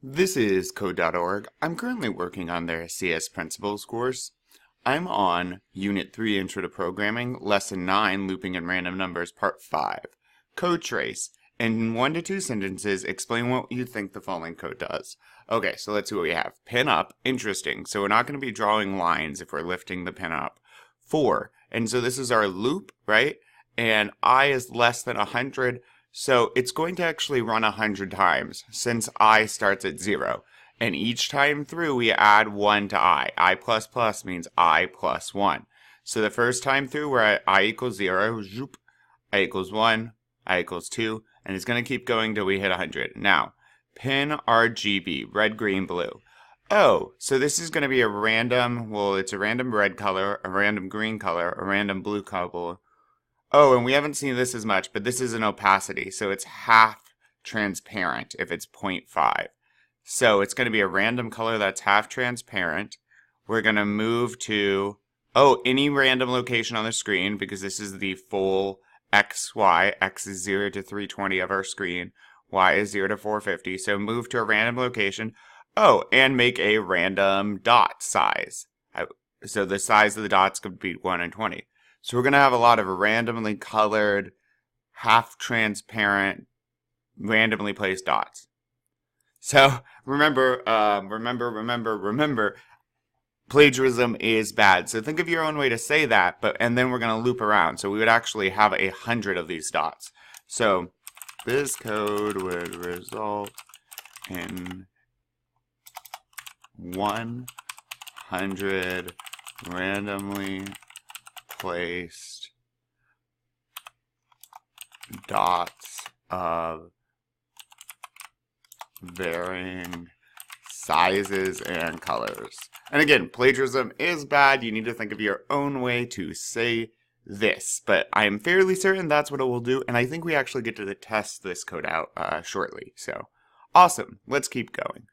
This is Code.org. I'm currently working on their CS Principles course. I'm on Unit 3 Intro to Programming, Lesson 9 Looping and Random Numbers, Part 5. Code trace. In 1 to 2 sentences, explain what you think the following code does. Okay, so let's see what we have. Pin up. Interesting. So we're not going to be drawing lines if we're lifting the pin up. 4. And so this is our loop, right? And I is less than 100. So it's going to actually run 100 times since I starts at 0. And each time through we add 1 to I. I plus plus means I plus 1. So the first time through we're at I equals 0, zoop, I equals 1, I equals 2, and it's going to keep going till we hit 100. Now, pin RGB, red, green, blue. Oh, so this is going to be a random, well, it's a random red color, a random green color, a random blue color. Oh, and we haven't seen this as much, but this is an opacity, so it's half transparent if it's 0.5. So it's going to be a random color that's half transparent. We're going to move to, any random location on the screen, because this is the full X, Y. X is 0 to 320 of our screen. Y is 0 to 450. So move to a random location. Oh, and make a random dot size. So the size of the dots could be 1 and 20. So we're going to have a lot of randomly colored, half-transparent, randomly placed dots. So remember, plagiarism is bad. So think of your own way to say that, and then we're going to loop around. So we would actually have 100 of these dots. So this code would result in 100 randomly placed dots of varying sizes and colors. And again, plagiarism is bad. You need to think of your own way to say this, but I am fairly certain that's what it will do, and I think we actually get to test this code out shortly. So awesome. Let's keep going.